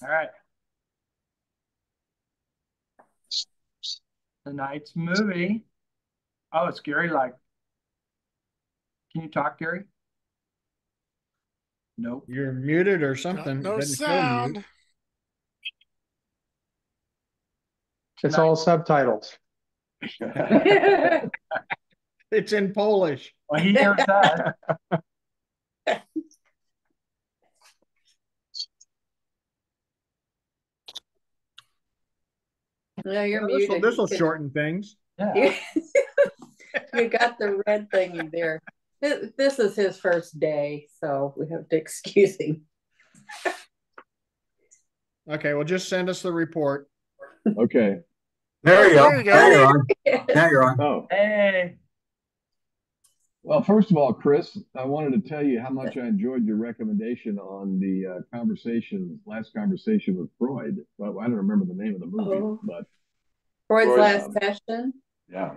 All right. Tonight's movie. Oh, it's Gary. Can you talk, Gary? Nope. You're muted or something. No Doesn't show sound. mute. It's all subtitles. It's in Polish. Well, he hears that. No, you're Well, muted. this will shorten things. Yeah. You got the red thingy there. This is his first day, so we have to excuse him. Okay, well, just send us the report. Okay. There you go. There you go. Now you're on. Now you're on. Oh, Hey. well, first of all, Chris, I wanted to tell you how much I enjoyed your recommendation on the last conversation with Freud. Well, I don't remember the name of the movie, but Freud's Last Session. Yeah.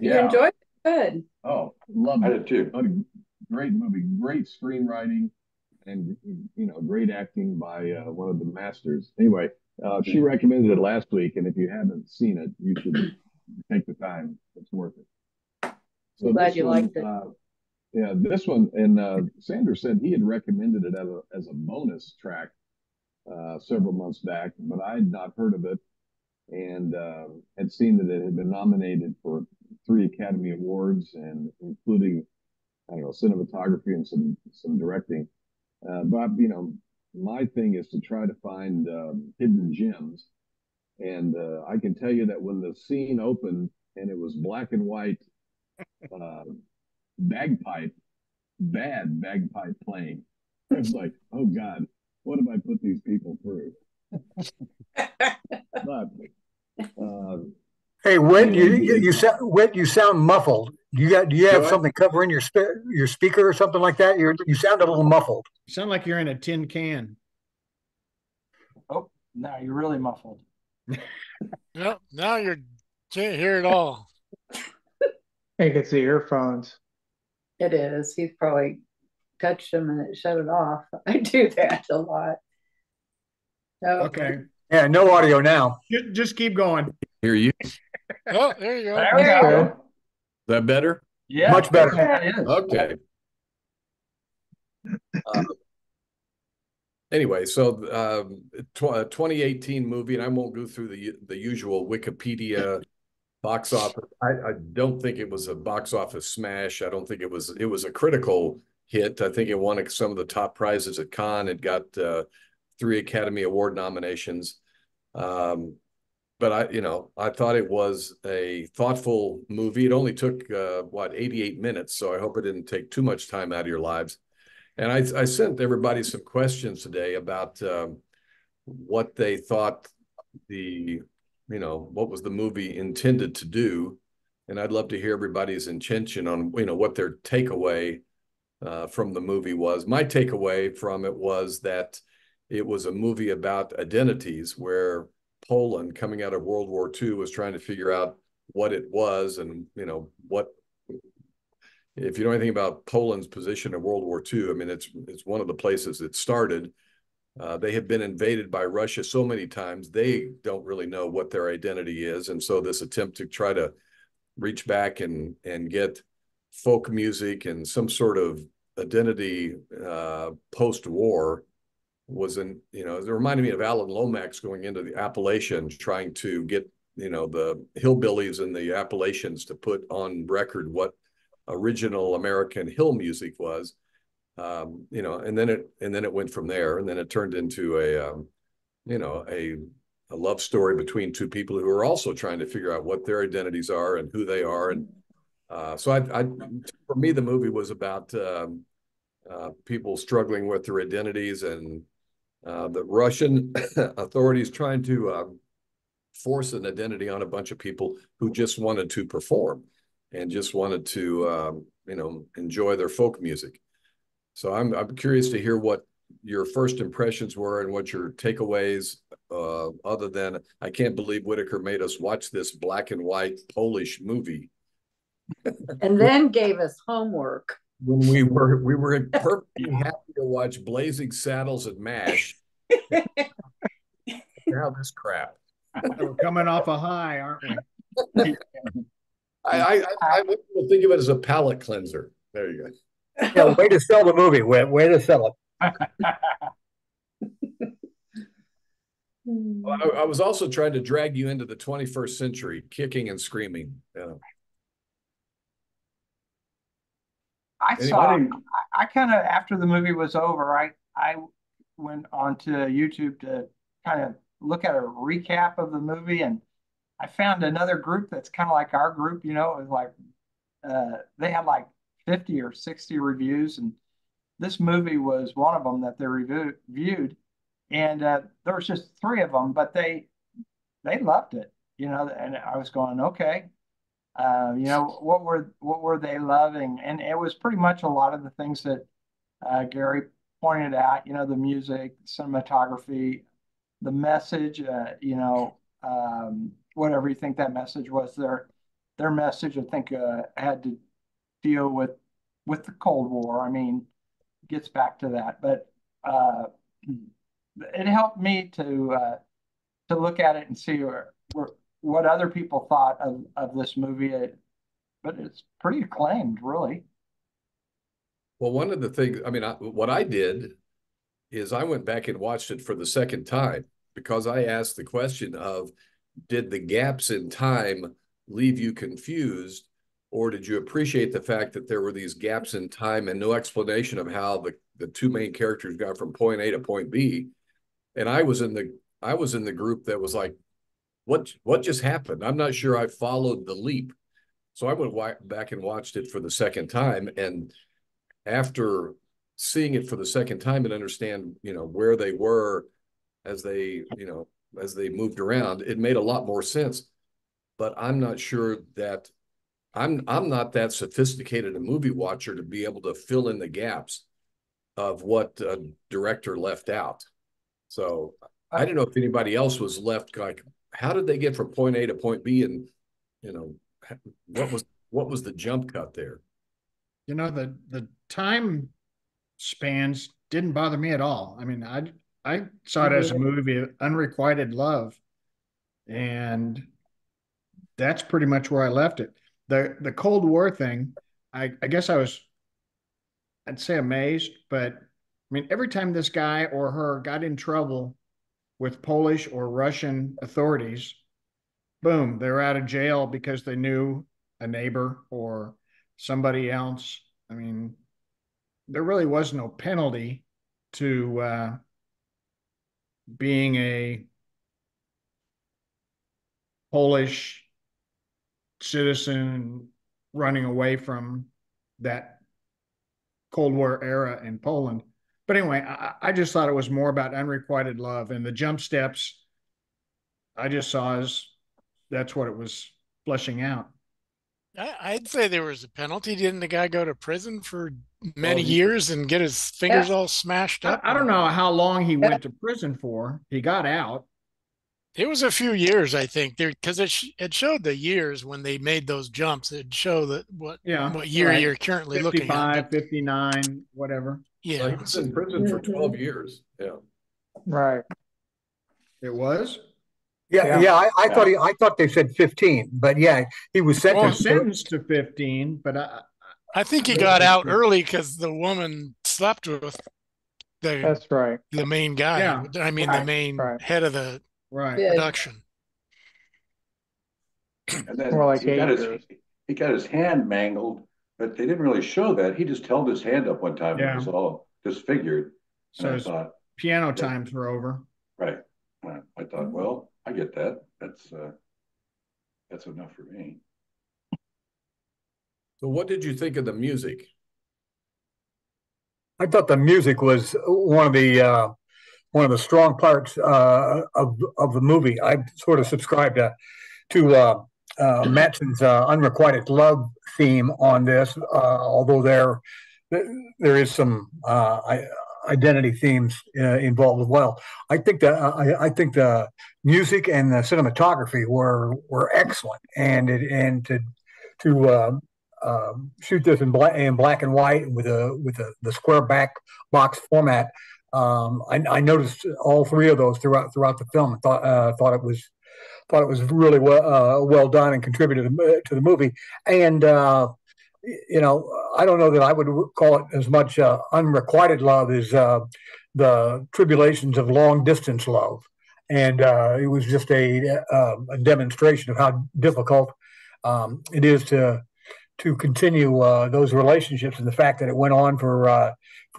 You enjoyed it? Good. Oh, loved I it. did too. What a great movie, great screenwriting, and great acting by one of the masters. Anyway, she recommended it last week, and if you haven't seen it, you should take the time. It's worth it. So I'm glad you liked it. Yeah, this one, and Sanders said he had recommended it as a bonus track several months back, but I had not heard of it, and had seen that it had been nominated for 3 Academy Awards, and including, I don't know, cinematography and some directing. But my thing is to try to find hidden gems, and I can tell you that when the scene opened and it was black and white bad bagpipe playing, I was like, oh God, what have I put these people through? But Hey, Whit, you sound muffled. Do you have something covering your speaker or something like that? You sound a little muffled. You sound like you're in a tin can. Oh, now you're really muffled. Yep. Now you can't hear it all. I think it's the earphones. It is. He's probably touched them and it shut it off. I do that a lot. Okay. Yeah, no audio now. Just keep going. Hear you. Oh, there you go. There we go. Is That better? Yeah. Much better. That is. Okay. Anyway, so 2018 movie, and I won't go through the usual Wikipedia box office. I don't think it was a box office smash. I don't think it was a critical hit. I think it won some of the top prizes at Cannes. It got 3 Academy Award nominations. But I thought it was a thoughtful movie. It only took 88 minutes, so I hope it didn't take too much time out of your lives. And I sent everybody some questions today about what they thought what was the movie intended to do. And I'd love to hear everybody's intention on, what their takeaway from the movie was. My takeaway from it was that it was a movie about identities, where Poland, coming out of World War II, was trying to figure out what it was, and if you know anything about Poland's position in World War II, I mean, it's one of the places it started. They have been invaded by Russia so many times, they don't really know what their identity is. And so this attempt to try to reach back and get folk music and some sort of identity post-war it reminded me of Alan Lomax going into the Appalachians, trying to get, the hillbillies in the Appalachians to put on record what original American hill music was. And then it went from there, and then it turned into a love story between 2 people who are also trying to figure out what their identities are and who they are. And for me, the movie was about people struggling with their identities, and the Russian authorities trying to force an identity on a bunch of people who just wanted to perform and just wanted to enjoy their folk music. So I'm curious to hear what your first impressions were and what your takeaways, other than, I can't believe Whitaker made us watch this black and white Polish movie. And then gave us homework. When we were perfectly happy to watch Blazing Saddles and MASH. now this crap. We're coming off a high, aren't we? I think of it as a palate cleanser. There you go. Yeah, way to sell the movie, Whit. Way to sell it. I was also trying to drag you into the 21st century, kicking and screaming. I kind of, after the movie was over, I went onto YouTube to kind of look at a recap of the movie, and I found another group that's kind of like our group. You know, it was like they had like 50 or 60 reviews, and this movie was one of them that they reviewed, and there was just 3 of them, but they loved it. You know, and I was going, okay. You know, what were they loving? And it was pretty much a lot of the things that Gary pointed out. You know, the music, cinematography, the message. You know, whatever you think that message was, their message, I think, had to deal with the Cold War. I mean, it gets back to that, but it helped me to look at it and see what other people thought of this movie, but it's pretty acclaimed, really. Well, one of the things, I mean, what I did is I went back and watched it for the second time because I asked the question of, did the gaps in time leave you confused, or did you appreciate the fact that there were these gaps in time and no explanation of how the 2 main characters got from point A to point B? And I was in the group that was like, what just happened? I'm not sure I followed the leap. So I went back and watched it for the second time. And after seeing it for the second time and understand, you know, where they were as they moved around, it made a lot more sense. But I'm not sure that I'm not that sophisticated a movie watcher to be able to fill in the gaps of what a director left out. So I don't know if anybody else was left like, how did they get from point A to point B? And, you know, what was the jump cut there? You know, the time spans didn't bother me at all. I mean, I saw it as a movie, Unrequited Love, and that's pretty much where I left it. The Cold War thing, I guess I'd say amazed, but I mean, every time this guy or her got in trouble with Polish or Russian authorities, boom, they were out of jail because they knew a neighbor or somebody else. I mean, there really was no penalty to being a Polish citizen running away from that Cold War era in Poland. But anyway, I just thought it was more about unrequited love, and the jump steps I just saw as that's what it was fleshing out. I'd say there was a penalty. Didn't the guy go to prison for many years and get his fingers all smashed up? I don't know how long he went to prison for. He got out. It was a few years, I think, there because it showed the years when they made those jumps. It'd show that what year you're currently looking at. 59, whatever. Yeah, He was in prison for 12 years. Yeah, Right. It was. Yeah. I thought they said 15, but yeah, he was sentenced to 15. But I think he got out early because the woman slept with That's right. the main guy. Yeah. I mean, the main head of the production. And then More like he got his hand mangled, but they didn't really show that. He just held his hand up one time and it was all disfigured. So and I thought, piano times were over. Right. I thought, well, I get that. That's enough for me. So what did you think of the music? I thought the music was one of the strong parts of the movie. I sort of subscribed to Mattson's Unrequited Love theme on this, although there is some identity themes involved as well. I think the music and the cinematography were excellent, and to shoot this in black and white with the square box format I noticed all three of those throughout the film. Thought it was really well done and contributed to the movie. And I don't know that I would call it as much unrequited love as the tribulations of long distance love. And it was just a demonstration of how difficult it is to continue those relationships, and the fact that it went on for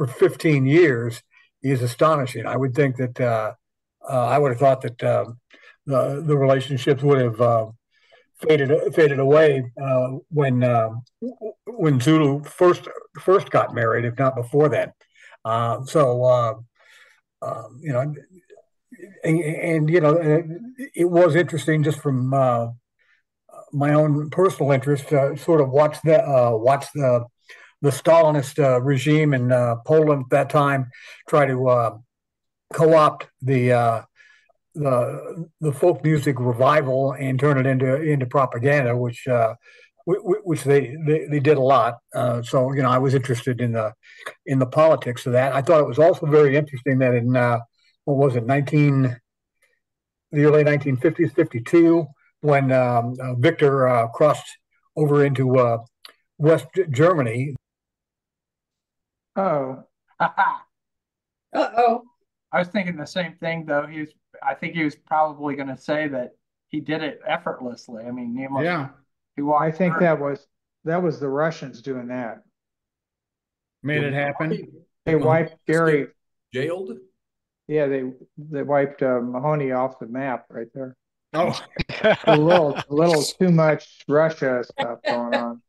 15 years is astonishing. I would think that I would have thought that the relationships would have faded away when Zulu first got married, if not before then. It was interesting just from my own personal interest to sort of watch the Stalinist regime in Poland at that time try to co-opt the folk music revival and turn it into propaganda, which they did a lot. So I was interested in the politics of that. I thought it was also very interesting that in what was it, the early 1950s, 52, when Victor crossed over into West Germany. Oh. Uh-oh. I was thinking the same thing, though. I think he was probably going to say that he did it effortlessly. I mean, I think that was the Russians doing that. Made it happen. They wiped Gary. Jailed? Yeah, they wiped Mahoney off the map right there. Oh, a little too much Russia stuff going on.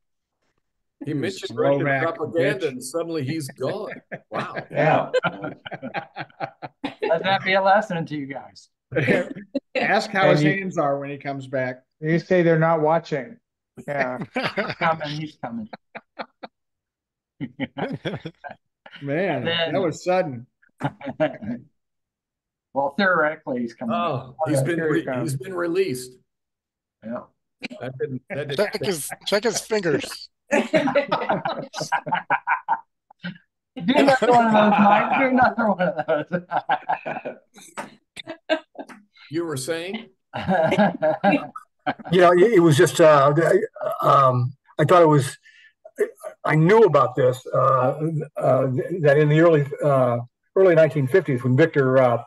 He mentioned Russian propaganda, and suddenly he's gone. Wow. Yeah. Let that be a lesson to you guys. Ask how his hands are when he comes back. You say they're not watching. Yeah. He's coming. Man, that was sudden. Well, theoretically, he's coming. Oh, he's been released. Yeah. Check his fingers. Do another one of those, Mike. Do another one of those. You were saying? It was just. I thought it was. I knew about this that in the early 1950s, when Victor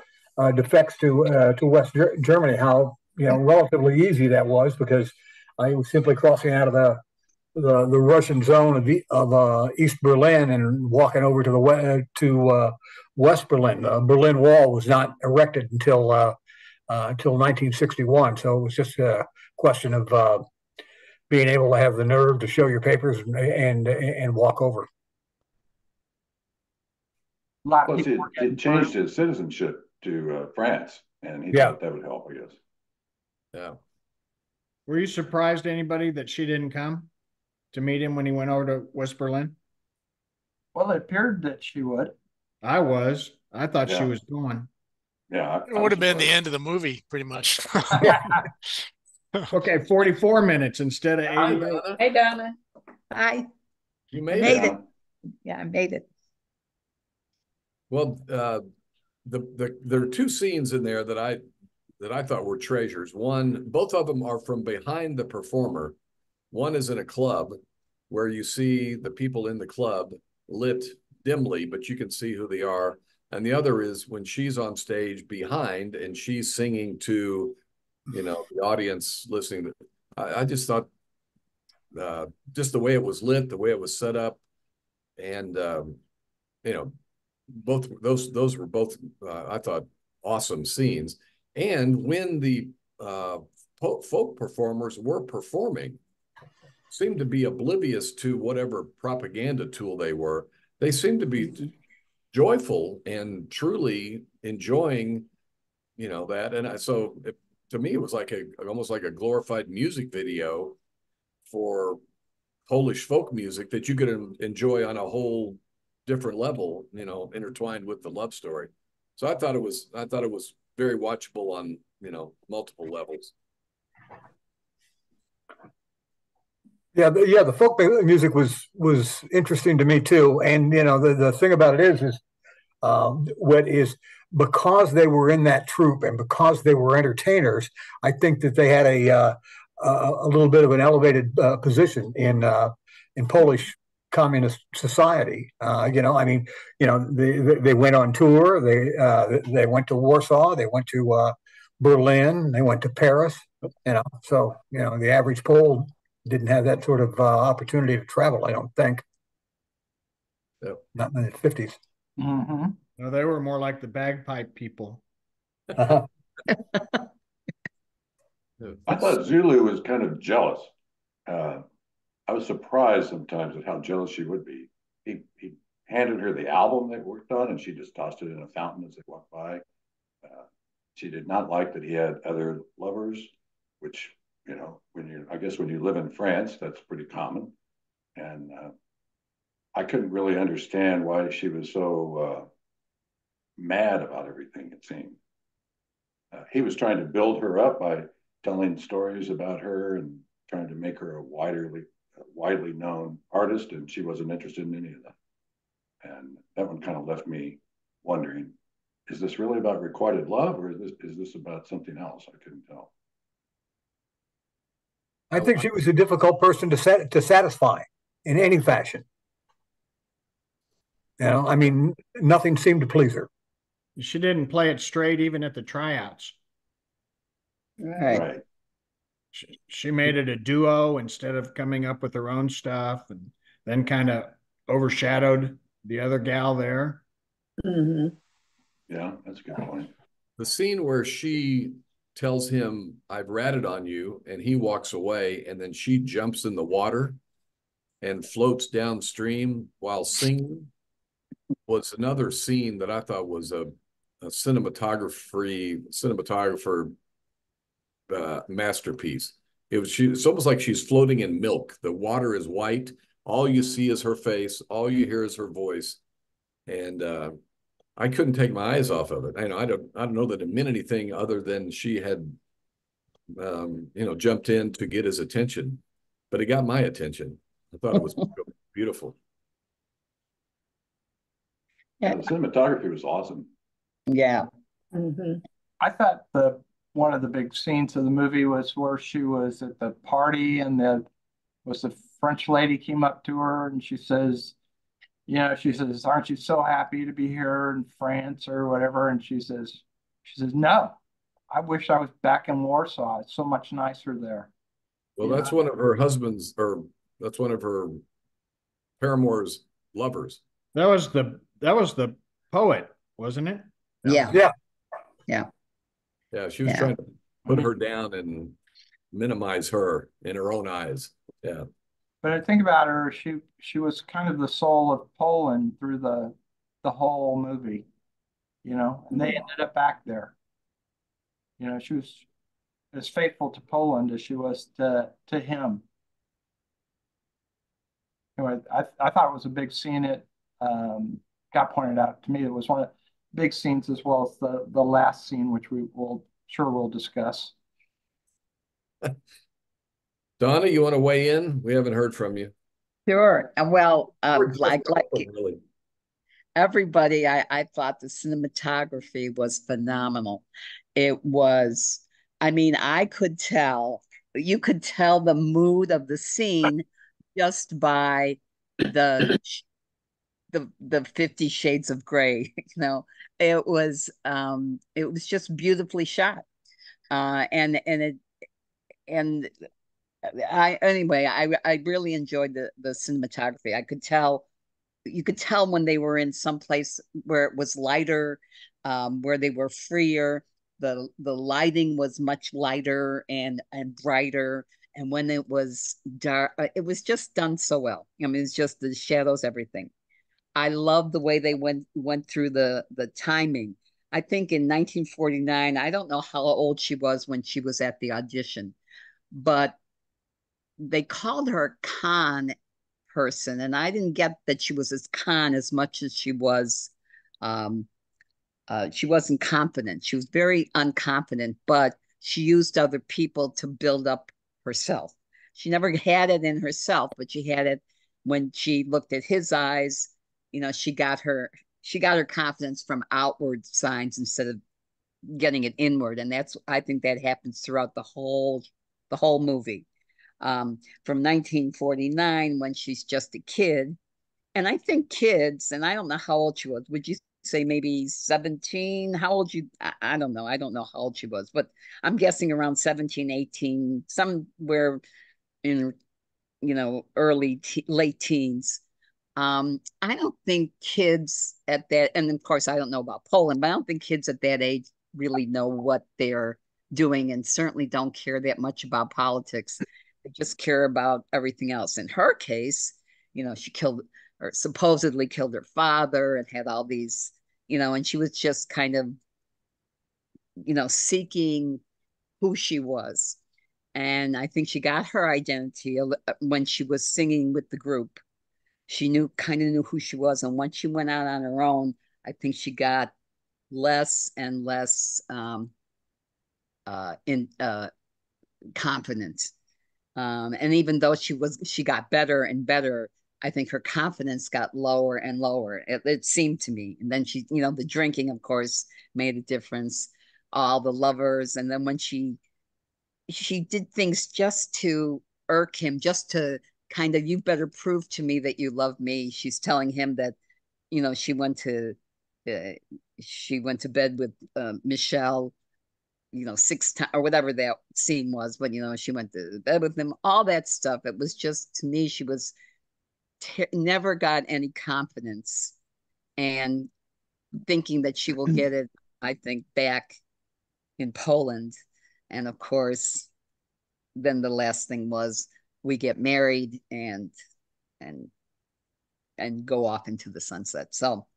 defects to West Germany, how relatively easy that was, because I was simply crossing out of the Russian zone of East Berlin and walking over to West Berlin. The Berlin Wall was not erected until 1961, so it was just a question of being able to have the nerve to show your papers and walk over. Plus, it changed his citizenship to France, and he thought that would help, I guess. Yeah. Were you surprised, anybody, that she didn't come to meet him when he went over to West Berlin? Well, it appeared that she would. I was. I thought she was going. Yeah. It would have been the end of the movie, pretty much. Okay, 44 minutes instead of 80. Hey, Donna. Hi. You made it. Yeah, I made it. Well, there are two scenes in there that I thought were treasures. Both of them are from behind the performer. One is in a club where you see the people in the club lit dimly, but you can see who they are. And the other is when she's on stage behind and she's singing to, the audience listening. I just thought just the way it was lit, the way it was set up, and both those were both I thought awesome scenes. And when the folk performers were performing, seemed to be oblivious to whatever propaganda tool they were. They seemed to be joyful and truly enjoying, that. And to me, it was like almost like a glorified music video for Polish folk music that you could enjoy on a whole different level, intertwined with the love story. So I thought it was very watchable on, multiple levels. Yeah, the folk music was interesting to me too. And the thing about it is what is because they were in that troupe and because they were entertainers, I think that they had a little bit of an elevated position in Polish communist society. I mean, they went on tour. They went to Warsaw. They went to Berlin. They went to Paris. So the average Pole didn't have that sort of opportunity to travel. I don't think. Yep. Not in the 50s. Mm-hmm. No, they were more like the bagpipe people. Uh-huh. I thought Zulu was kind of jealous. I was surprised sometimes at how jealous she would be. He handed her the album they worked on, and she just tossed it in a fountain as they walked by. She did not like that he had other lovers, which I guess when you live in France, that's pretty common. And I couldn't really understand why she was so mad about everything. It seemed he was trying to build her up by telling stories about her and trying to make her a widely known artist, and she wasn't interested in any of that. And that one kind of left me wondering, is this really about requited love, or is this about something else? I couldn't tell. I think she was a difficult person to satisfy in any fashion. I mean, nothing seemed to please her. She didn't play it straight even at the tryouts. Right. She made it a duo instead of coming up with her own stuff, and then kind of overshadowed the other gal there. Mm-hmm. Yeah, that's a good point. The scene where she tells him, "I've ratted on you," and he walks away, and then she jumps in the water and floats downstream while singing, was another scene that I thought was a cinematographer masterpiece. It's almost like she's floating in milk. The water is white. All you see is her face. All you hear is her voice. And I couldn't take my eyes off of it. I don't know that it meant anything other than she had, jumped in to get his attention, but it got my attention. I thought it was beautiful. Yeah, the cinematography was awesome. Yeah. Mm-hmm. I thought one of the big scenes of the movie was where she was at the party and the French lady came up to her and she says, "Aren't you so happy to be here in France or whatever?" And she says, "No, I wish I was back in Warsaw. It's so much nicer there." Well, that's one of her husband's, or that's one of her paramour's lovers. That was the poet, wasn't it? Yeah. Yeah. Yeah. Yeah, she was trying to put her down and minimize her in her own eyes. Yeah. But I think about her, she was kind of the soul of Poland through the whole movie, and they ended up back there. She was as faithful to Poland as she was to him. Anyway, I thought it was a big scene. It got pointed out to me. It was one of the big scenes as well as the last scene, which we'll discuss. Donna, you want to weigh in? We haven't heard from you. Sure. Well, like really. everybody, I thought the cinematography was phenomenal. It was, I mean, you could tell the mood of the scene just by the 50 Shades of Grey. It was just beautifully shot. And I really enjoyed the cinematography. You could tell when they were in some place where it was lighter, where they were freer. The lighting was much lighter and brighter. And when it was dark, it was just done so well. I mean, it's just the shadows, everything. I love the way they went through the timing. I think in 1949, I don't know how old she was when she was at the audition, but they called her a con person, and I didn't get that she was as con as much as she was. She wasn't confident. She was very unconfident, but she used other people to build up herself. She never had it in herself, but she had it when she looked at his eyes. She got she got her confidence from outward signs instead of getting it inward. And I think that happens throughout the whole movie. From 1949, when she's just a kid. And I think kids, and I don't know how old she was. Would you say maybe 17? How old you? I don't know. I don't know how old she was, but I'm guessing around 17, 18, somewhere in, late teens. I don't think kids at that, and of course, I don't know about Poland, but I don't think kids at that age really know what they're doing and certainly don't care that much about politics. They just care about everything else. In her case, she killed or supposedly killed her father and had all these, and she was just kind of, seeking who she was. And I think she got her identity when she was singing with the group. She kind of knew who she was. And once she went out on her own, I think she got less and less confident. And even though she got better and better, I think her confidence got lower and lower. It seemed to me. And then she, the drinking, of course, made a difference. All the lovers. And then when she did things just to irk him, just to kind of, you better prove to me that you love me. She's telling him that, she went to bed with Michelle, 6 times or whatever that scene was, but she went to bed with him, all that stuff. It was just, to me, she was never got any confidence, and thinking that she will get it, I think, back in Poland. And of course, then the last thing was we get married and go off into the sunset. So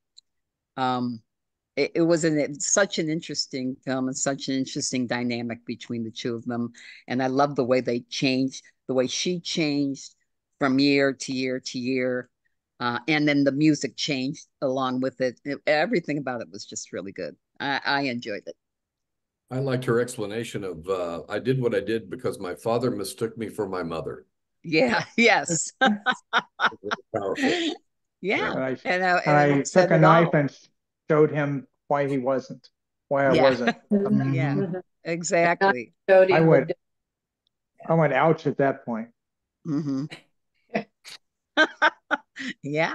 it was such an interesting film and such an interesting dynamic between the two of them. And I love the way they changed, the way she changed from year to year to year. And then the music changed along with it. Everything about it was just really good. I enjoyed it. I liked her explanation of, I did what I did because my father mistook me for my mother. Yeah, yes. Powerful. Yeah. And I took a knife and showed him why I wasn't. Yeah, exactly. I went ouch at that point. Mm-hmm. Yeah.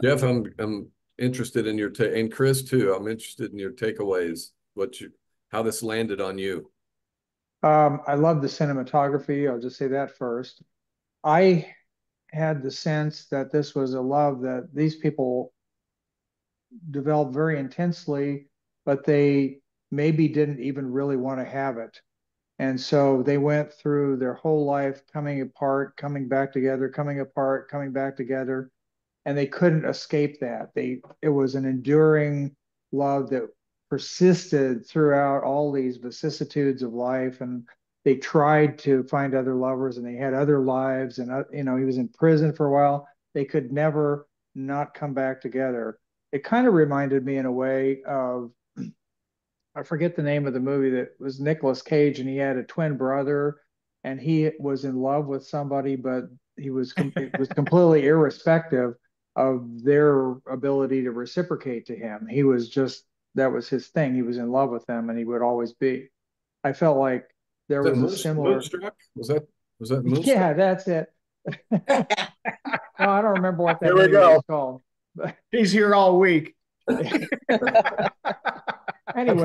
Jeff, I'm interested in your and Chris too. I'm interested in your takeaways. How this landed on you. I love the cinematography. I'll just say that first. I had the sense that this was a love that these people developed very intensely, but they maybe didn't even really want to have it. And so they went through their whole life coming apart, coming back together, coming apart, coming back together, and they couldn't escape that. It was an enduring love that persisted throughout all these vicissitudes of life. And they tried to find other lovers, and they had other lives. And he was in prison for a while. They could never not come back together. It kind of reminded me in a way of, I forget the name of the movie, that was Nicolas Cage, and he had a twin brother, and he was in love with somebody, but it was completely irrespective of their ability to reciprocate to him. That was his thing. He was in love with them, and he would always be. I felt like there was a similar. Moonstruck? Was that Moonstruck? Yeah, that's it. No, I don't remember what that movie was called. He's here all week. Anyway,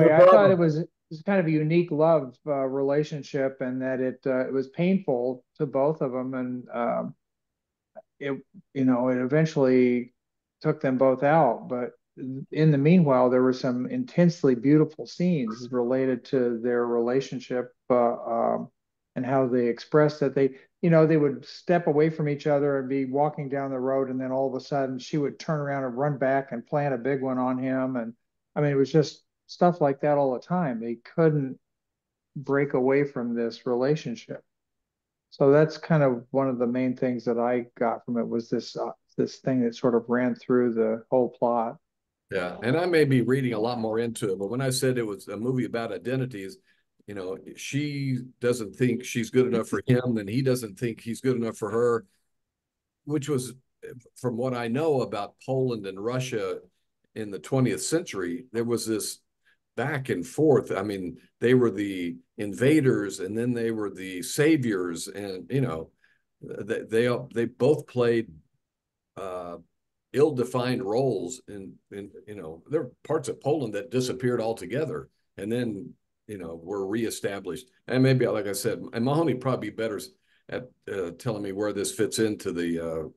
I thought it was kind of a unique love relationship, and that it was painful to both of them, and it eventually took them both out. But in the meanwhile, there were some intensely beautiful scenes related to their relationship and how they expressed that they would step away from each other and be walking down the road, and then all of a sudden she would turn around and run back and plant a big one on him. And I mean, it was just stuff like that all the time. They couldn't break away from this relationship. So that's kind of one of the main things that I got from it, was this thing that sort of ran through the whole plot. Yeah, and I may be reading a lot more into it, but when I said it was a movie about identities, she doesn't think she's good enough for him, and he doesn't think he's good enough for her, which was, from what I know about Poland and Russia in the 20th century, there was this back and forth. I mean, they were the invaders and then they were the saviors, and they both played ill-defined roles in there are parts of Poland that disappeared altogether and then were reestablished. And maybe, like I said, and Mahoney probably better at telling me where this fits into the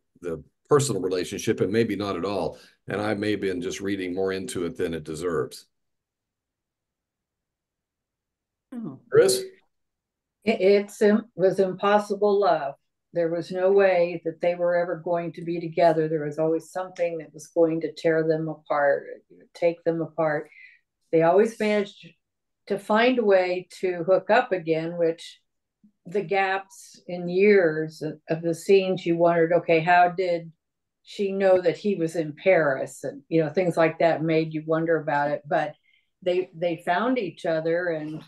personal relationship, and maybe not at all. And I may have been just reading more into it than it deserves. Chris? It was impossible love. There was no way that they were ever going to be together. There was always something that was going to tear them apart, take them apart. They always managed to find a way to hook up again, which the gaps in years of the scenes, you wondered, okay, how did she know that he was in Paris? And, things like that made you wonder about it. But they found each other. And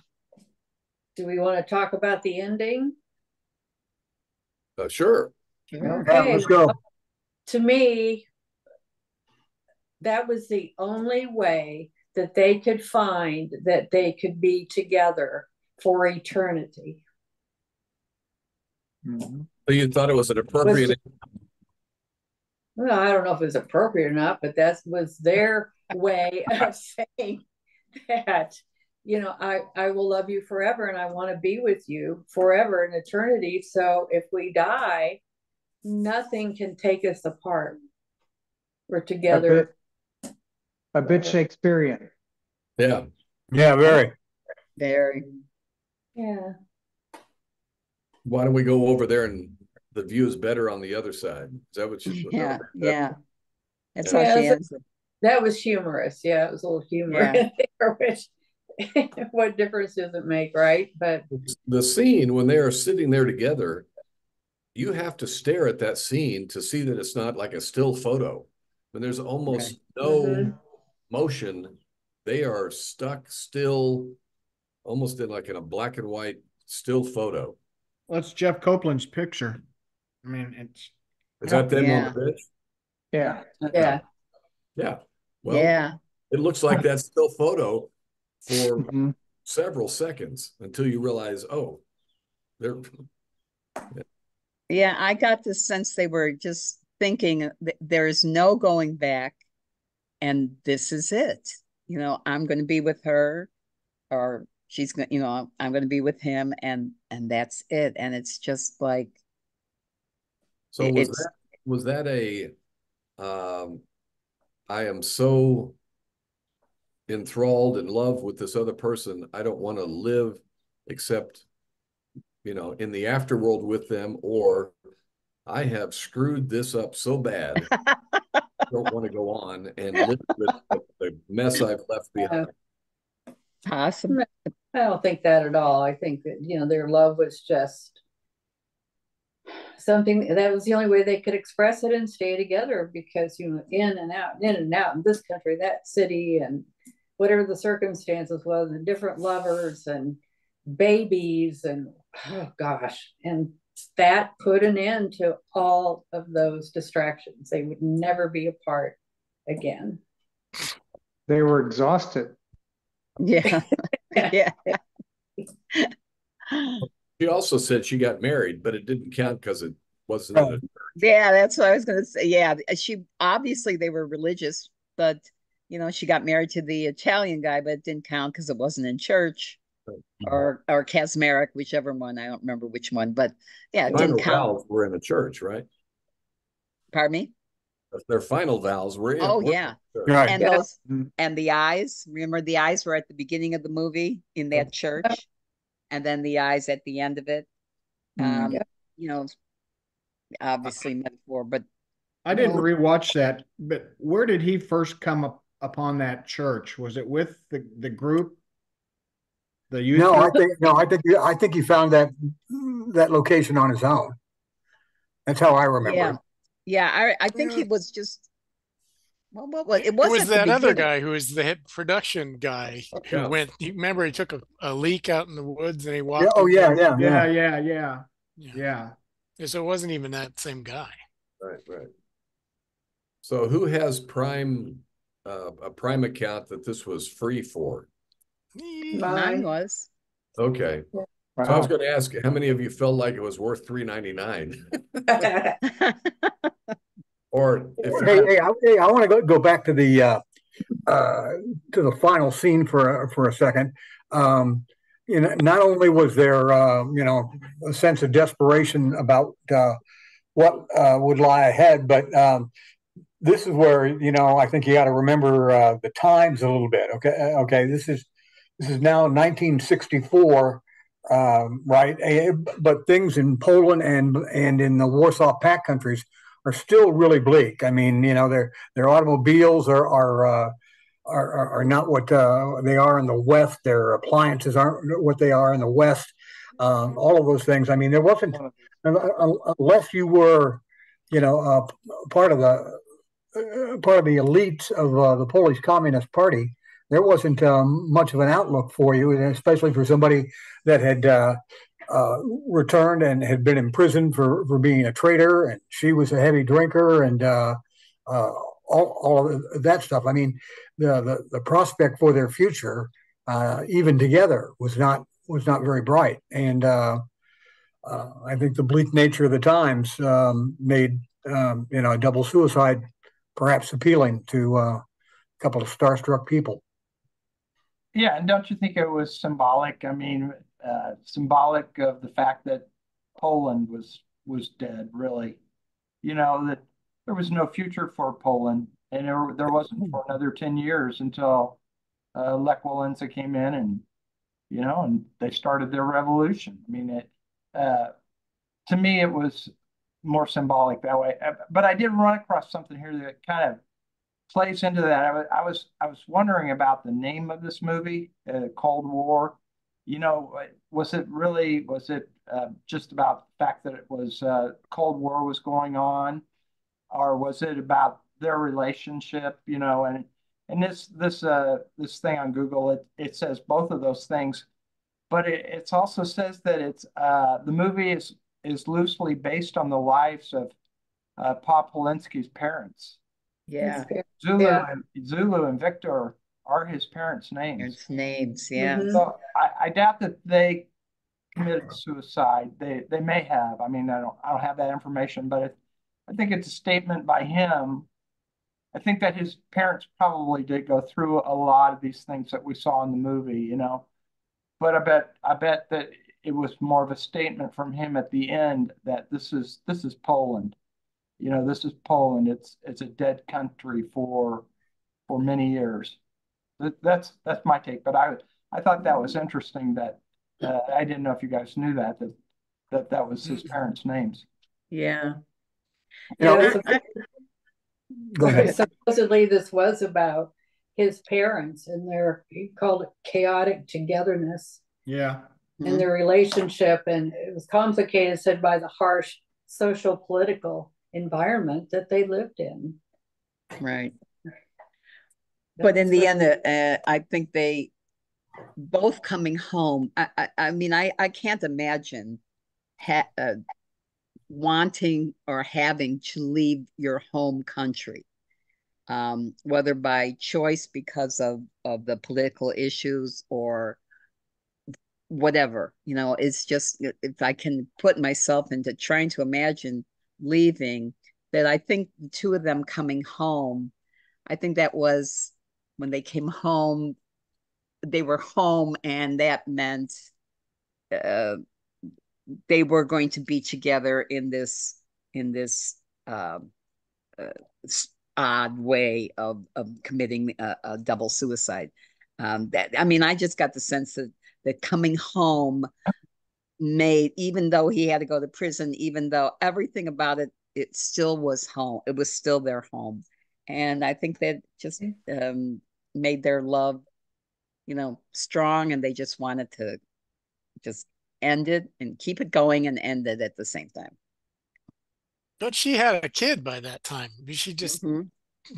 do we want to talk about the ending? Sure. Okay. Yeah, let's go. To me, that was the only way that they could find that they could be together for eternity. So you thought it was an appropriate... Well, I don't know if it was appropriate or not, but that was their way of saying that, I will love you forever and I want to be with you forever in eternity. So if we die, nothing can take us apart. We're together. A bit Shakespearean. Yeah. Yeah, very. Very. Yeah. Why don't we go over there and the view is better on the other side? Is that what you... Yeah, yeah. That's Yeah, how she ends it. That was humorous. Yeah, it was a little humor in there, which what difference does it make, right? But the scene when they are sitting there together, you have to stare at that scene to see that it's not like a still photo. When there's almost no motion, they are stuck still, almost in a black and white still photo. Well, that's Jeff Copeland's picture. I mean, is that them on the bench? Yeah. Yeah. Yeah. Well, it looks like that still photo for several seconds until you realize, oh, they're... Yeah, I got the sense they were just thinking there's no going back and this is it. I'm going to be with her, or she's going to, I'm going to be with him, and that's it. And it's just like... So was that a I am so enthralled in love with this other person, I don't want to live except in the afterworld with them, or I have screwed this up so bad, I don't want to go on and live with the mess I've left behind. Awesome. I don't think that at all. I think that, their love was just something that was the only way they could express it and stay together, because, in and out in this country, that city, and whatever the circumstances was, and different lovers and babies, and oh gosh, and that put an end to all of those distractions. They would never be apart again. They were exhausted. Yeah. Yeah. She also said she got married, but it didn't count because it wasn't in a church. Yeah, that's what I was going to say. Yeah, she obviously they were religious, but she got married to the Italian guy, but it didn't count because it wasn't in church. Or Kaczmarek, whichever one. I don't remember which one, but yeah, it didn't count. Vows were in a church, right? Pardon me? Their final vows were in. Oh, yeah. Right. And those, and the eyes. Remember, the eyes were at the beginning of the movie in that church, and then the eyes at the end of it. Obviously metaphor, but I didn't rewatch that. But where did he first come upon that church? Was it with the group? The youth? I think he found that location on his own. That's how I remember. Yeah. I think he was just. Well, it was that other guy who was the head production guy who went. You remember he took a leak out in the woods and he walked. Yeah. So it wasn't even that same guy. Right. So who has prime a prime account that this was free for? Mine was. Okay. Wow. So I was going to ask, how many of you felt like it was worth $3.99? Or if I want to go back to the final scene for a second. Not only was there a sense of desperation about what would lie ahead, but this is where I think you got to remember the times a little bit. Okay. This is now 1964. Right, but things in Poland and in the Warsaw Pact countries are still really bleak. I mean, their automobiles are not what they are in the West. Their appliances aren't what they are in the West. All of those things. I mean, there wasn't, unless you were, part of the elites of the Polish Communist Party. There wasn't much of an outlook for you, especially for somebody that had returned and had been imprisoned for being a traitor, and she was a heavy drinker, and all of that stuff. I mean, the prospect for their future, even together, was not very bright, and I think the bleak nature of the times made a double suicide perhaps appealing to a couple of starstruck people. Yeah, and don't you think it was symbolic? I mean, symbolic of the fact that Poland was dead, really. That there was no future for Poland, and there wasn't for another 10 years until Lech Walesa came in, and and they started their revolution. I mean, to me, it was more symbolic that way. But I did run across something here that kind of plays into that. I was wondering about the name of this movie, Cold War. Was it just about the fact that it was Cold War was going on, or was it about their relationship? And this thing on Google, it says both of those things, but it also says that it's the movie is loosely based on the lives of Pa Polanski's parents. Yeah. Zulu and Victor are his parents' names. Yeah. So I doubt that they committed suicide. They may have. I mean, I don't have that information, but I think it's a statement by him. I think that his parents probably did go through a lot of these things that we saw in the movie, But I bet that it was more of a statement from him at the end that this is Poland. This is Poland. It's a dead country for many years. That's my take. But I thought that was interesting that I didn't know if you guys knew that was his parents' names. Yeah. Go ahead. Supposedly this was about his parents and he called it chaotic togetherness. Yeah. And their relationship, and it was complicated, said, by the harsh social political environment that they lived in. Right. But in the end, I think they both coming home. I mean, I can't imagine wanting or having to leave your home country, whether by choice because of the political issues or whatever. It's just, if I can put myself into trying to imagine leaving, that I think the two of them coming home, I think that was when they came home, they were home, and that meant they were going to be together in this odd way of committing a double suicide. I just got the sense that coming home made, even though he had to go to prison, even though everything about it, it still was home. It was still their home. And I think that just made their love, strong, and they just wanted to just end it and keep it going and end it at the same time. But she had a kid by that time. She just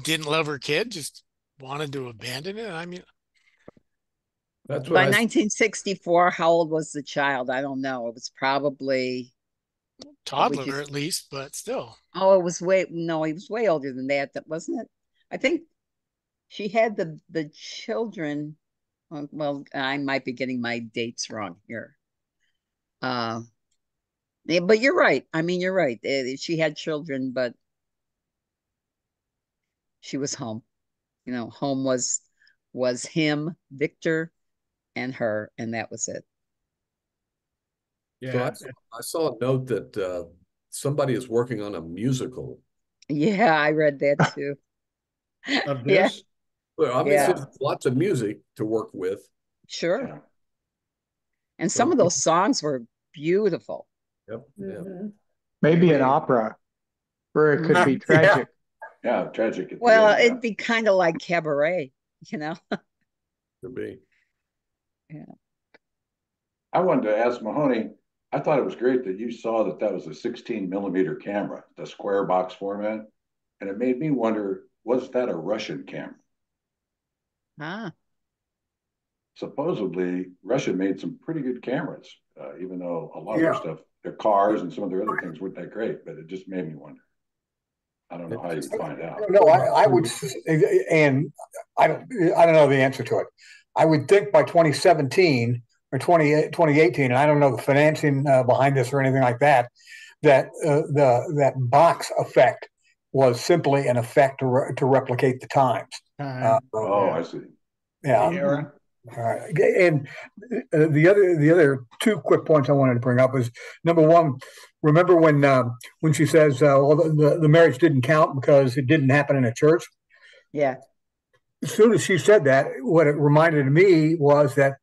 didn't love her kid, just wanted to abandon it. I mean, that's by 1964, how old was the child? I don't know. It was probably toddler at least, but still. Oh, he was way older than that, wasn't it? I think She had the children. Well, I might be getting my dates wrong here. Yeah, but you're right. I mean, you're right. She had children, but she was home. You know, home was him, Victor, and her, and that was it. Yeah. So I saw a note that somebody is working on a musical. Yeah, I read that too. Of this? Yeah. Well, obviously, there's lots of music to work with. Sure. Yeah. And some of those songs were beautiful. Yep. Yeah. Maybe an opera where it could be tragic. Yeah, tragic. Well, it'd be kind of like cabaret, you know? Could be. Yeah. I wanted to ask Mahoney, I thought it was great that you saw that that was a 16 millimeter camera, the square box format. And it made me wonder, was that a Russian camera? Ah. Supposedly, Russia made some pretty good cameras, even though a lot of their stuff, their cars and some of their other things weren't that great, but it just made me wonder. I don't know how you find out. No, I would, and I don't know the answer to it. I would think by 2017 or 2018, and I don't know the financing behind this or anything like that, that that box effect was simply an effect to replicate the times. I see. Yeah. All right. And the other two quick points I wanted to bring up is, number one, remember when she says, well, the marriage didn't count because it didn't happen in a church? Yeah. As soon as she said that, what it reminded me was that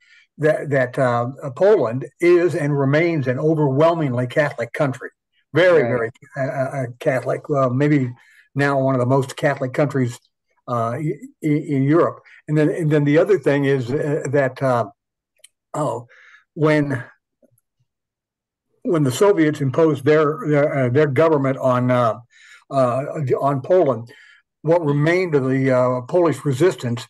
Poland is and remains an overwhelmingly Catholic country. Very Catholic. Maybe now one of the most Catholic countries in Europe. And then the other thing is that when the Soviets imposed their government on Poland, what remained of the Polish resistance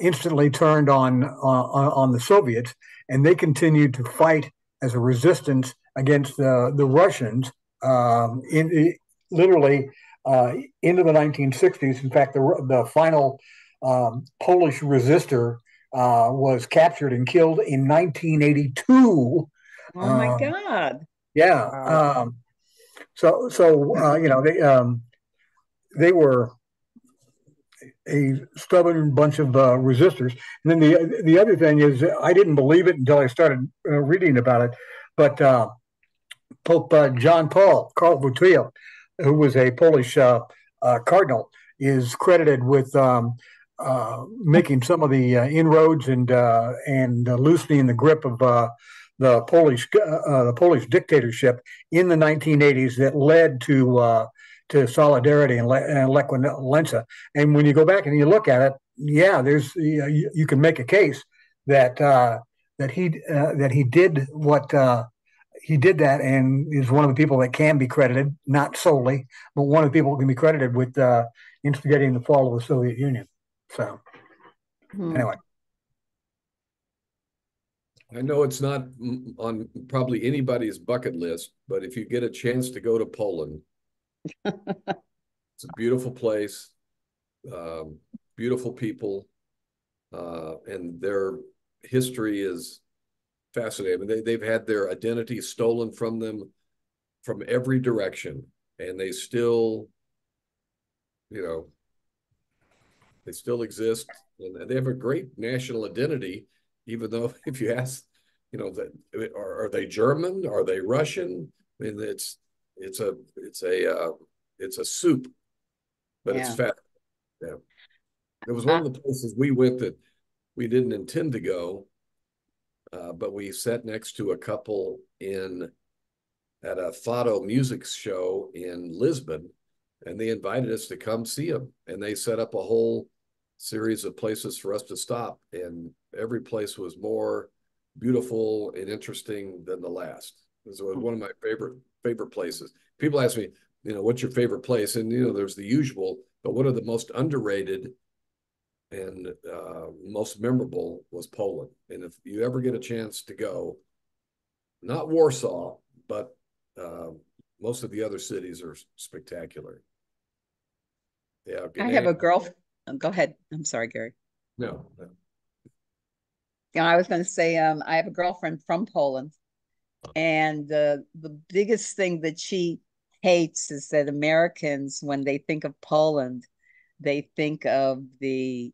instantly turned on the Soviets, and they continued to fight as a resistance against the Russians literally into the 1960s. In fact, the final Polish resistor was captured and killed in 1982. Oh my God! Yeah. So they were a stubborn bunch of resistors. And then the other thing is, I didn't believe it until I started reading about it, but Pope John Paul, Karl Wojtyła, who was a Polish cardinal, is credited with making some of the inroads and loosening the grip of the Polish dictatorship in the 1980s that led to solidarity and Lech Walesa. And when you go back and you look at it, yeah, there's you can make a case that he did what. He did that and is one of the people that can be credited, not solely, but one of the people who can be credited with instigating the fall of the Soviet Union. So, anyway. I know it's not on probably anybody's bucket list, but if you get a chance to go to Poland, it's a beautiful place, beautiful people, and their history is fascinating. I mean, they've had their identity stolen from them from every direction, and they still, they still exist, and they have a great national identity. Even though, if you ask, that are they German? Are they Russian? I mean, it's a soup, but it's fat. Yeah, it was one of the places we went that we didn't intend to go. But we sat next to a couple at a Fado music show in Lisbon, and they invited us to come see them. And they set up a whole series of places for us to stop, and every place was more beautiful and interesting than the last. It was one of my favorite places. People ask me, what's your favorite place? And there's the usual, but one of the most underrated and most memorable was Poland. And if you ever get a chance to go, not Warsaw, but most of the other cities are spectacular. Yeah, I have a Go ahead. I'm sorry, Gary. No. I was going to say, I have a girlfriend from Poland, and the biggest thing that she hates is that Americans, when they think of Poland, they think of the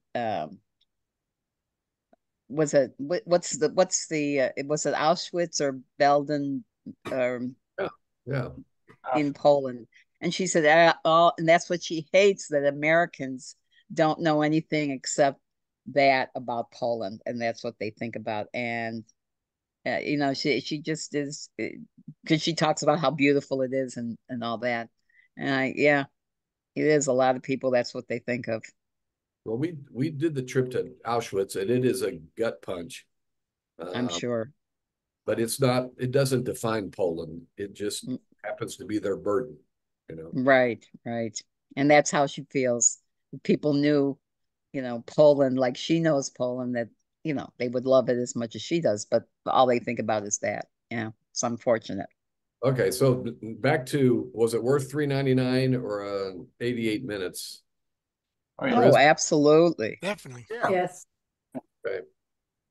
was it Auschwitz or Belden yeah in Poland, and she said and that's what she hates, that Americans don't know anything except that about Poland, and that's what they think about. And she just is, because she talks about how beautiful it is and all that. And it is, a lot of people, that's what they think of. Well, we did the trip to Auschwitz, and it is a gut punch. I'm sure. But it doesn't define Poland. It just happens to be their burden, Right. And that's how she feels. People knew, Poland, like she knows Poland, that, they would love it as much as she does, but all they think about is that. Yeah, it's unfortunate. Okay, so back to, was it worth $3.99 or 88 minutes? Oh, absolutely. Definitely. Yeah. Yes. Okay.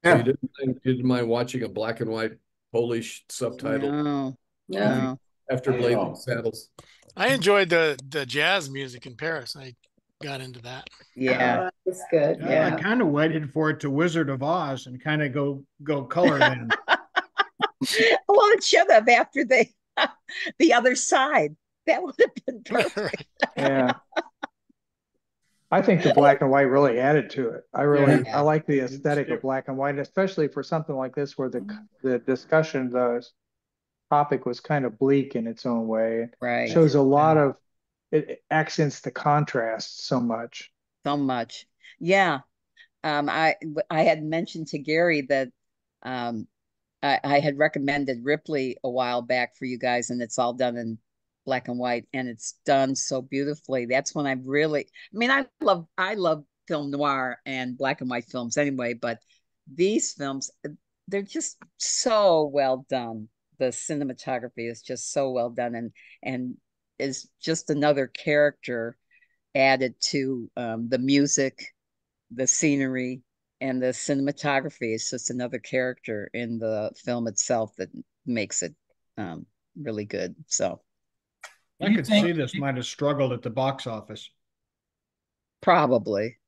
So you didn't mind watching a black and white Polish subtitle? No. After Blazing Saddles. I enjoyed the jazz music in Paris. I got into that. Yeah, it's good. I kind of waited for it to Wizard of Oz and kind of go color then. Well, it should have after the other side. That would have been perfect. Yeah. I think the black and white really added to it. I like the aesthetic of black and white, especially for something like this where the discussion, the topic was kind of bleak in its own way. Right. It shows a lot of, it accents the contrast so much. Yeah. I had mentioned to Gary that I had recommended Ripley a while back for you guys, and it's all done in black and white, and it's done so beautifully. That's when I love film noir and black and white films anyway, but these films, they're just so well done. The cinematography is just so well done, and is just another character added to the music, the scenery, and the cinematography. Is just another character in the film itself that makes it really good. So I could see this might have struggled at the box office. Probably.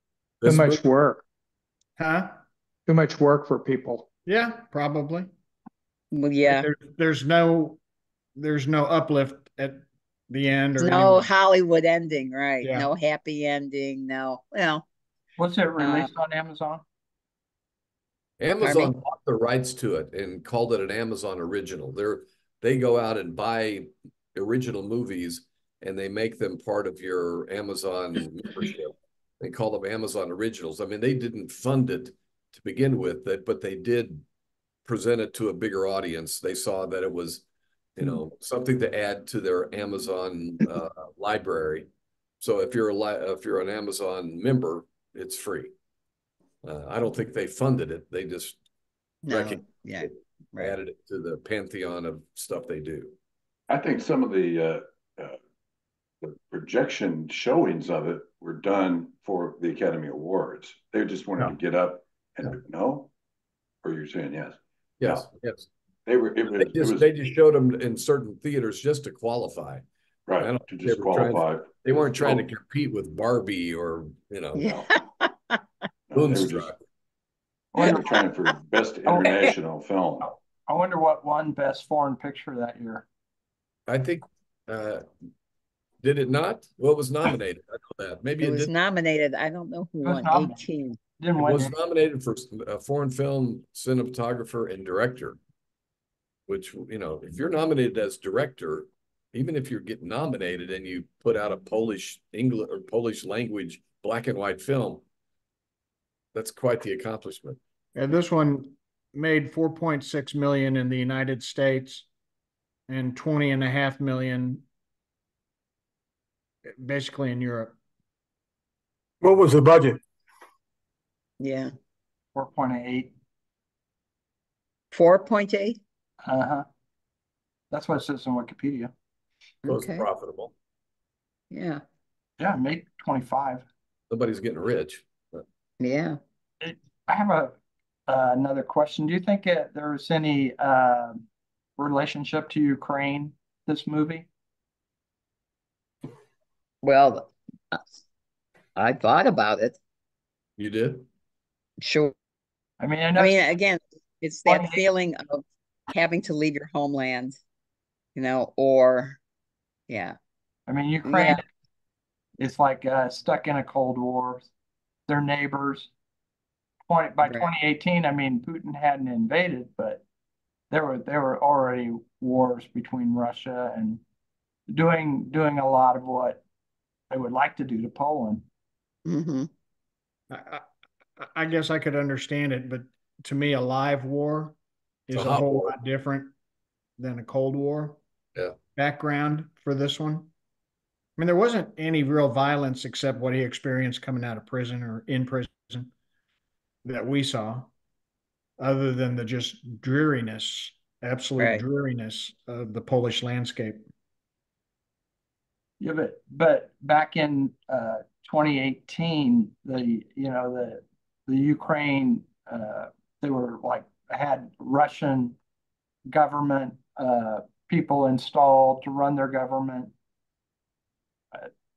Too much work. Huh? Too much work for people. Yeah, probably. Well, yeah. There's no uplift at the end, or no Hollywood ending, right? Yeah. No happy ending. No. Well, what's it released on Amazon? Amazon bought the rights to it and called it an Amazon original. They go out and buy original movies and they make them part of your Amazon membership. They call them Amazon originals. I mean, they didn't fund it to begin with, but they did present it to a bigger audience. They saw that it was, something to add to their Amazon library. So if you're an Amazon member, it's free. I don't think they funded it. They just added it to the pantheon of stuff they do. I think some of the projection showings of it were done for the Academy Awards. They just wanted to get up and no, or you're saying yes? Yes. They just showed them in certain theaters just to qualify. Right, to just qualify. They weren't trying to compete with Barbie or, Moonstruck. They were trying for best international film. I wonder what won best foreign picture that year. I think, did it not? What was nominated? I know that. Maybe it was nominated. I don't know who won. 18. It was nominated for a foreign film cinematographer and director, which, if you're nominated as director, even if you're getting nominated and you put out a Polish language black and white film, that's quite the accomplishment. And this one made 4.6 million in the United States and 20.5 million basically in Europe. What was the budget? Yeah. 4.8. 4.8? Uh-huh. That's what it says on Wikipedia. So it's profitable. Yeah. Yeah, made 25. Nobody's getting rich. But. Yeah. I have another question. Do you think there's any relationship to Ukraine, this movie? Well, I thought about it. You did? Sure. I mean, again, it's that feeling of having to leave your homeland, or yeah. I mean, Ukraine is like stuck in a Cold War. They're neighbors. By 2018, I mean, Putin hadn't invaded, but there were already wars between Russia and doing a lot of what they would like to do to Poland. Mm-hmm. I guess I could understand it, but to me, a live war is a whole lot different than a Cold War background for this one. I mean, there wasn't any real violence except what he experienced coming out of prison or in prison that we saw, other than the just dreariness, absolute dreariness of the Polish landscape. Yeah, but back in 2018, the Ukraine, they were like had Russian government people installed to run their government.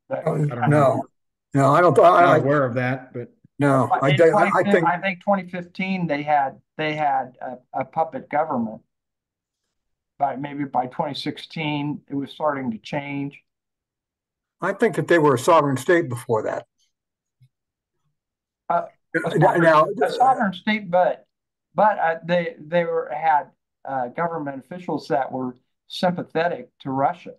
No, I don't. I'm not aware of that, but no, I think 2015 they had a puppet government. Maybe by 2016 it was starting to change. I think that they were a sovereign state before that. A sovereign state, but they had government officials that were sympathetic to Russia.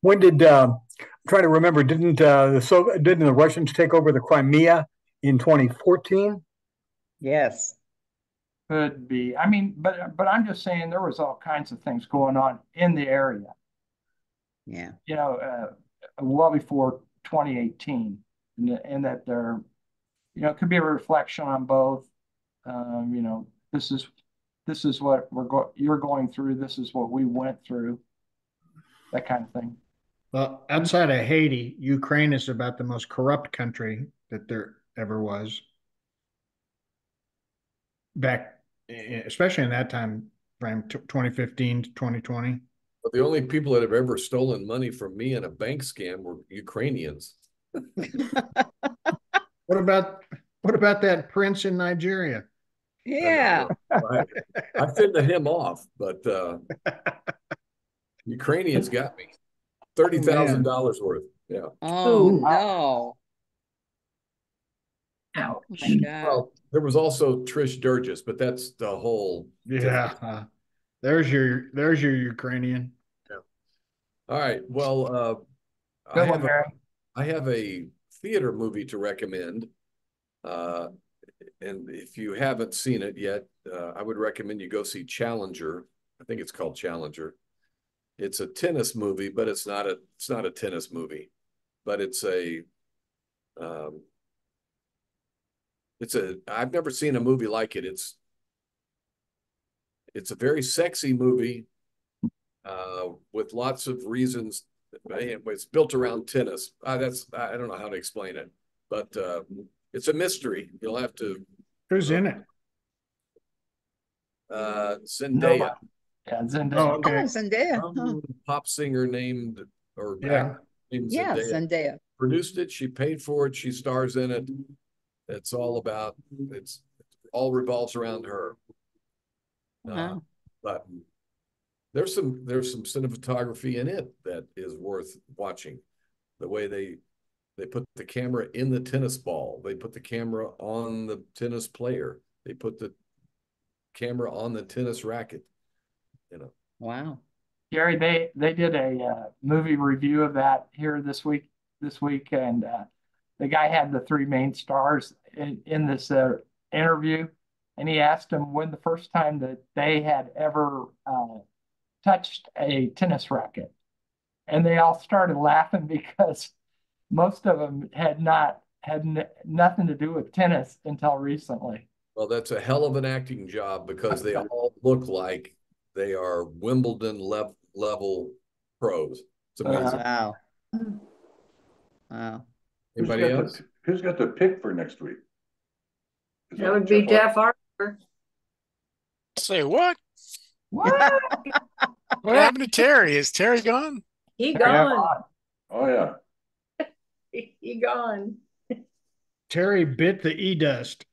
When did I'm trying to remember? Didn't the Russians take over the Crimea in 2014? Yes. Could be. I mean, but I'm just saying there was all kinds of things going on in the area. Yeah. Well before 2018, and that there, it could be a reflection on both. This is what you're going through. This is what we went through. That kind of thing. Well, outside of Haiti, Ukraine is about the most corrupt country that there ever was. Back, especially in that time frame, 2015 to 2020. But the only people that have ever stolen money from me in a bank scam were Ukrainians. What about that prince in Nigeria? Yeah. I fended him off, but Ukrainians got me $30,000 worth. Yeah. Oh no. Oh, well, there was also Trish Durgis, but that's the whole. Yeah. There's your Ukrainian. Yeah. All right. Well, I have a theater movie to recommend. And if you haven't seen it yet, I would recommend you go see Challenger. I think it's called Challenger. It's a tennis movie, but it's not a tennis movie, but I've never seen a movie like it. It's a very sexy movie with lots of reasons. It's built around tennis. I don't know how to explain it, but it's a mystery. You'll have to. Who's in it? Zendaya. Yeah, Zendaya. Oh, okay. Zendaya. Pop singer named Zendaya. Produced it. She paid for it. She stars in it. It's all revolves around her. But there's some cinematography in it that is worth watching. The way they put the camera in the tennis ball. They put the camera on the tennis player. They put the camera on the tennis racket. Wow. Gary, they did a movie review of that here this week, and the guy had the three main stars in this interview, and he asked them when the first time that they had ever touched a tennis racket, and they all started laughing because most of them had nothing to do with tennis until recently. Well, that's a hell of an acting job because they all look like they are Wimbledon level pros. It's amazing. Wow. Anybody else? Who's got the pick for next week? That would be Jeff Arthur. Say what? What? What happened to Terry? Is Terry gone? He gone. Oh yeah. He gone. Terry bit the e-dust.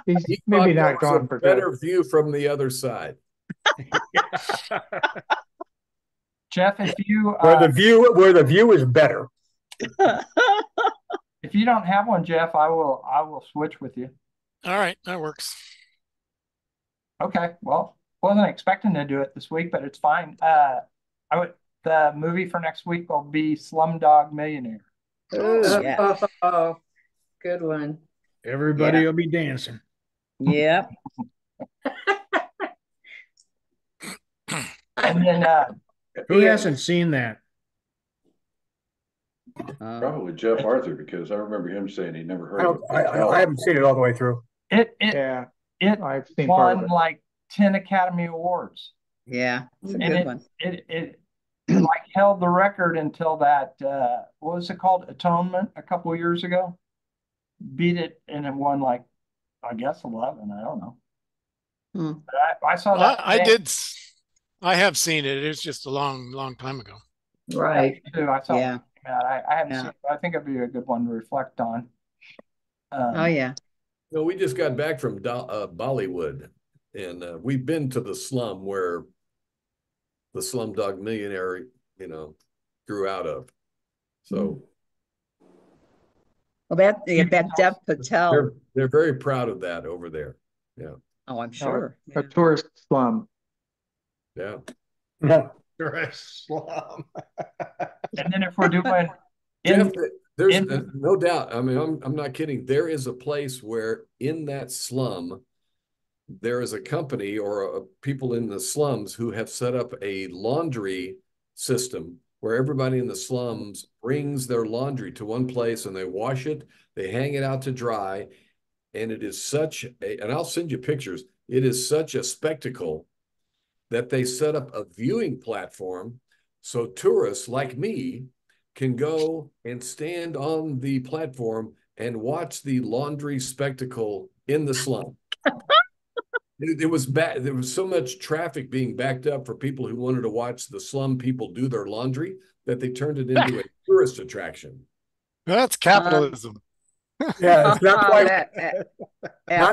He's maybe not gone for better good. view from the other side. Jeff, if you where the view is better. If you don't have one, Jeff, I will switch with you. All right, that works. Okay, well, wasn't expecting to do it this week, but it's fine. The movie for next week will be Slumdog Millionaire. Oh, yeah. Oh, good one. Everybody will be dancing. Yep. And then who hasn't seen that? Probably Jeff Arthur, because I remember him saying he never heard of it. I haven't seen it all the way through. It I've seen won like 10 Academy Awards. Yeah, it's a And good one. It like held the record until that what was it called? Atonement a couple of years ago. Beat it and it won like I guess 11. I don't know. But I saw that. I have seen it. It was just a long time ago. Right. Too. I saw. Yeah. I haven't seen it, but I think it'd be a good one to reflect on. Oh yeah. No, we just got back from Bollywood, and we've been to the slum where the Slumdog Millionaire, grew out of. So, well, that Dev Patel. They're very proud of that over there. Yeah. Oh, I'm sure. A tourist slum. Yeah. Tourist slum. And then if we're doing, Jeff, there's no doubt. I mean, I'm not kidding. There is a place where in that slum, there is a company or people in the slums who have set up a laundry system where everybody in the slums brings their laundry to one place and they wash it, they hang it out to dry. And it is and I'll send you pictures. It is such a spectacle that they set up a viewing platform so tourists like me can go and stand on the platform and watch the laundry spectacle in the slum. There was so much traffic being backed up for people who wanted to watch the slum people do their laundry that they turned it into a tourist attraction. That's capitalism. Yeah, it's not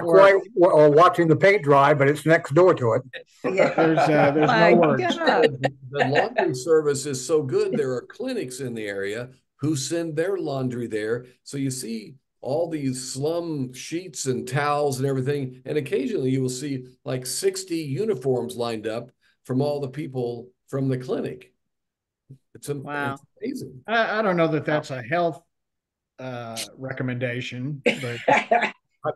quite watching the paint dry, but it's next door to it. Yeah. There's no words. The laundry service is so good. There are clinics in the area who send their laundry there. So you see all these slum sheets and towels and everything. And occasionally you will see like 60 uniforms lined up from all the people from the clinic. It's amazing. I don't know that that's a health recommendation, but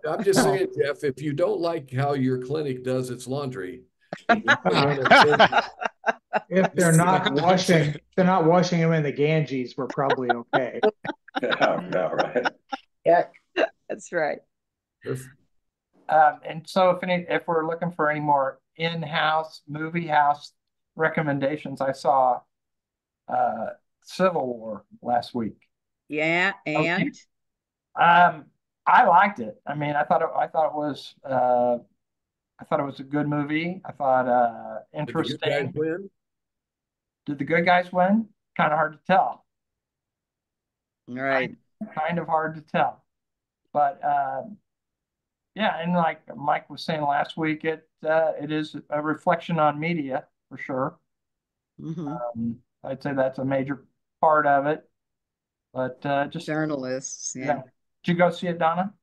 I'm just saying, Jeff, if you don't like how your clinic does its laundry, if they're not washing them in the Ganges, we're probably okay. Yeah, right. Yeah, that's right. And so if we're looking for any more in-house movie house recommendations, I saw Civil War last week. Yeah, and I liked it. I mean, I thought it was a good movie. I thought interesting. Did the good guys win? Did the good guys win? Kind of hard to tell. Right. Kind of hard to tell. But yeah, and like Mike was saying last week, it is a reflection on media for sure. Mm-hmm. I'd say that's a major part of it. But just journalists, yeah. Did you go see it, Donna?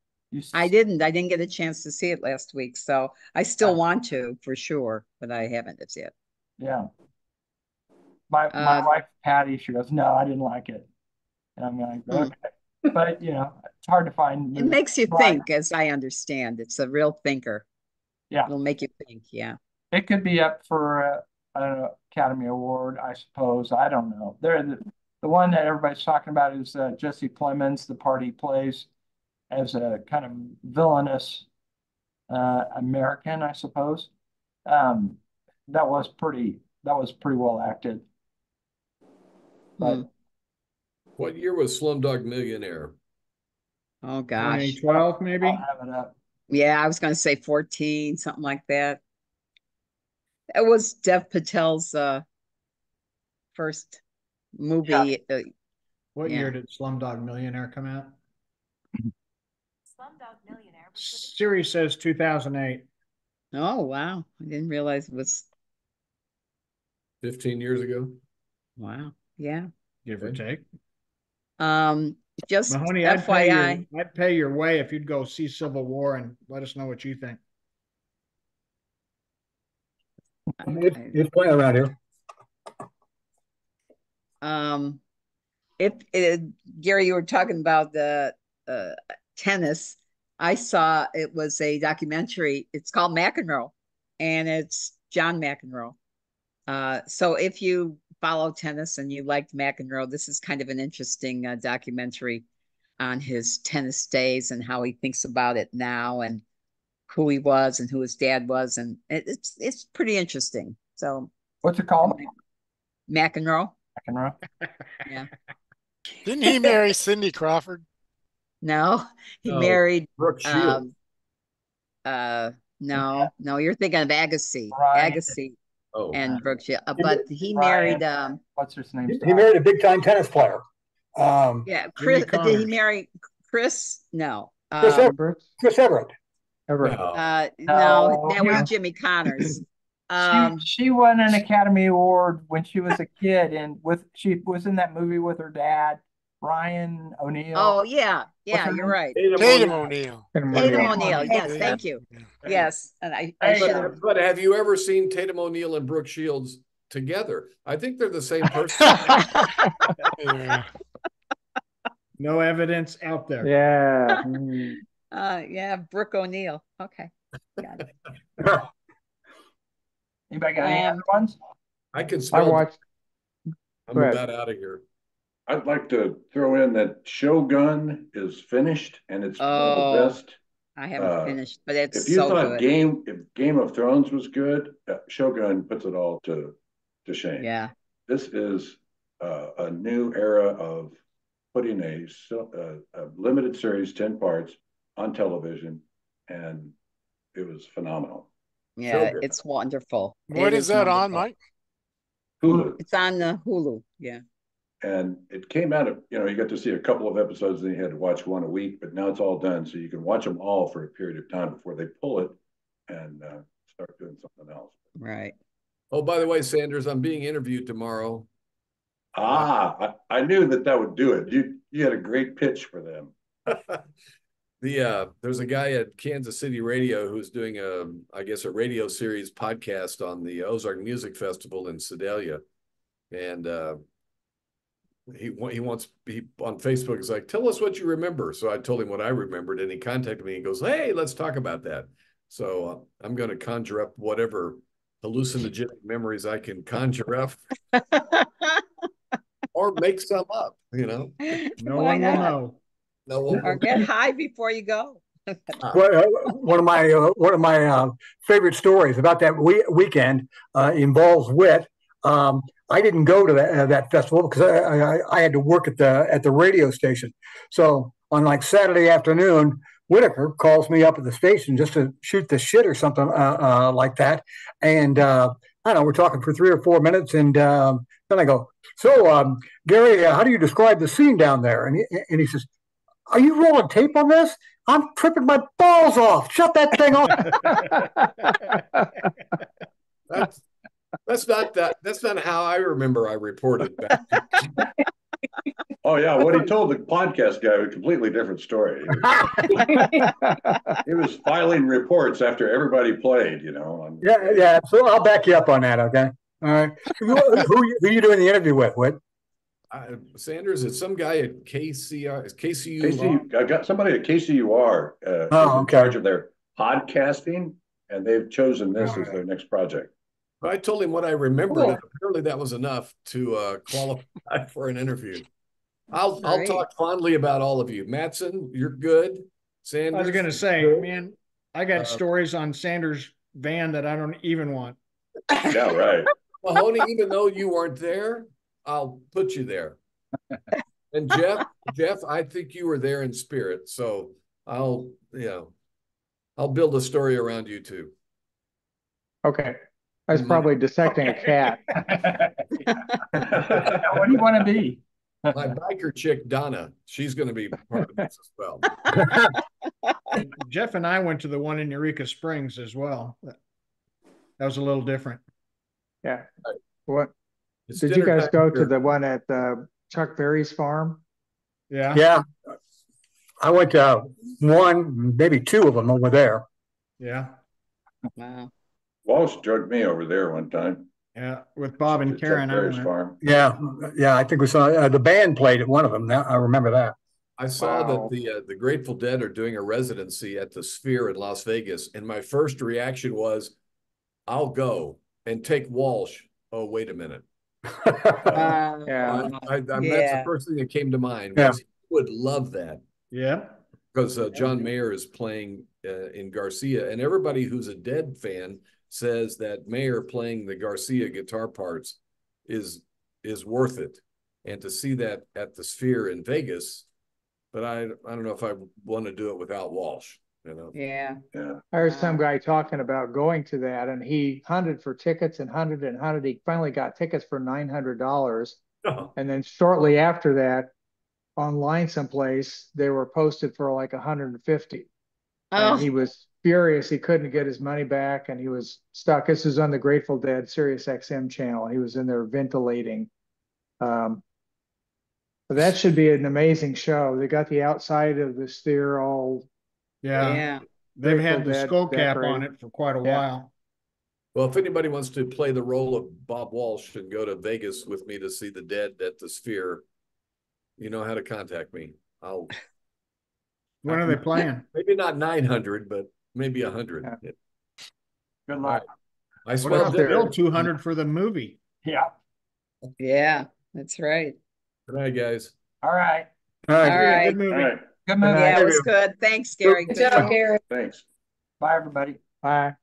I didn't get a chance to see it last week, so I still want to for sure, but I haven't as yet. Yeah. My wife Patty, she goes, "No, I didn't like it," and I'm like, "Okay," but it's hard to find. It makes you think, as I understand. It's a real thinker. Yeah, it'll make you think. Yeah, it could be up for an Academy Award, I suppose. I don't know. The one that everybody's talking about is Jesse Plemons, the part he plays as a kind of villainous American, I suppose. That was pretty well acted. But what year was Slumdog Millionaire? Oh gosh. 2012 maybe? I'll have it up. Yeah, I was going to say 14, something like that. It was Dev Patel's first movie. Yeah. What year did Slumdog Millionaire come out? Slumdog Millionaire. Siri says 2008. Oh, wow. I didn't realize it was 15 years ago. Wow. Yeah. Give or take. Just Mahoney, FYI. I'd pay your way if you'd go see Civil War and let us know what you think. It's playing around here. Gary, you were talking about the tennis. I saw it was a documentary. It's called McEnroe, and it's John McEnroe. So if you follow tennis and you liked McEnroe, this is kind of an interesting documentary on his tennis days and how he thinks about it now and who he was and who his dad was, and it's pretty interesting. So what's it called? McEnroe. McEnroe. Yeah. Didn't he marry Cindy Crawford? No, he married Brooke Shields. No, you're thinking of Agassi. Ryan. Agassi Oh. and Brooke Shields. But he married what's his name? He married a big time tennis player. Yeah, Chris. Did he marry Chris? No. Chris Everett. Everett. No, that was Jimmy Connors. She won an Academy Award when she was a kid, and she was in that movie with her dad, Ryan O'Neill. Oh yeah, you're right. Tatum O'Neill. Yes, thank you. Yes, and I should have. But have you ever seen Tatum O'Neill and Brooke Shields together? I think they're the same person. Yeah. No evidence out there. Yeah. Yeah, Brooke O'Neill. Okay. Got it. Anybody got any other ones? I can smell. I watched. I'm about out of here. I'd like to throw in that Shogun is finished, and it's one of the best. I haven't finished, but it's if you so thought good. If Game of Thrones was good, Shogun puts it all to shame. Yeah. This is a new era of putting a limited series, 10 parts, on television, and it was phenomenal. Yeah, it's wonderful. What is that on, Mike? Hulu. It's on the Hulu. Yeah. And it came out of, you got to see a couple of episodes, and you had to watch one a week, but now it's all done. So you can watch them all for a period of time before they pull it and start doing something else. Right. Oh, by the way, Sanders, I'm being interviewed tomorrow. I knew that would do it. You had a great pitch for them. There's a guy at Kansas City Radio who's doing a radio series podcast on the Ozark Music Festival in Sedalia, and he on Facebook is like, tell us what you remember. So I told him what I remembered, and he contacted me and goes, hey, let's talk about that. So I'm going to conjure up whatever hallucinogenic memories I can conjure up. Or make some up, No one will know. No one or get high before you go. One of my favorite stories about that weekend involves wit. I didn't go to that festival because I had to work at the radio station. So on like Saturday afternoon, Whitaker calls me up at the station just to shoot the shit or something like that. And I don't know, we're talking for 3 or 4 minutes, and then I go, so Gary, how do you describe the scene down there? And he says, are you rolling tape on this? I'm tripping my balls off. Shut that thing off. That's not how I remember I reported back. Oh yeah, what he told the podcast guy was a completely different story. He was filing reports after everybody played, Yeah. So I'll back you up on that. Okay. All right. Who are you doing the interview with? Whit? Sanders, it's some guy at KCU. I got somebody at KCUR in charge of their podcasting, and they've chosen this as their next project. I told him what I remembered, and apparently that was enough to qualify for an interview. I'll talk fondly about all of you. Mattson, you're good. Sanders, I was going to say, man, I got stories on Sanders' van that I don't even want. Yeah, right. Mahoney, even though you weren't there, I'll put you there. And Jeff, I think you were there in spirit. So I'll build a story around you too. Okay. I was probably dissecting a cat. What do you want to be? My biker chick, Donna, she's going to be part of this as well. Jeff and I went to the one in Eureka Springs as well. That was a little different. Yeah. What? Did you guys go to the one at Chuck Berry's farm? Yeah. Yeah. I went to one, maybe two of them over there. Yeah. Wow. Walsh drugged me over there one time. Yeah, with Bob and Karen. Farm. Yeah, I think we saw the band played at one of them. I remember that. I saw that the Grateful Dead are doing a residency at the Sphere in Las Vegas, and my first reaction was, "I'll go and take Walsh." Oh, wait a minute. Yeah, that's the first thing that came to mind. Was he would love that. Yeah, because John Mayer is playing in Garcia, and everybody who's a Dead fan says that Mayer playing the Garcia guitar parts is worth it, and to see that at the Sphere in Vegas. But I don't know if I want to do it without Walsh. Yeah. I heard some guy talking about going to that, and he hunted for tickets and hunted and hunted. He finally got tickets for $900, and then shortly after that, online someplace they were posted for like 150. And he was furious. He couldn't get his money back, and he was stuck. This was on the Grateful Dead Sirius XM channel. He was in there ventilating. But that should be an amazing show. They got the outside of the Sphere all. Yeah. They've had the skull cap on it for quite a while. Well, if anybody wants to play the role of Bob Walsh and go to Vegas with me to see the Dead at the Sphere, you know how to contact me. When are they playing? Maybe not 900, but maybe 100. Yeah. Good luck. I smell bill 200 for the movie. Yeah. Yeah, that's right. Good night, guys. All right. All right. Good movie. All right. Good movie. Yeah, it was good. Thanks, Gary. Good job, Gary. Thanks. Bye, everybody. Bye.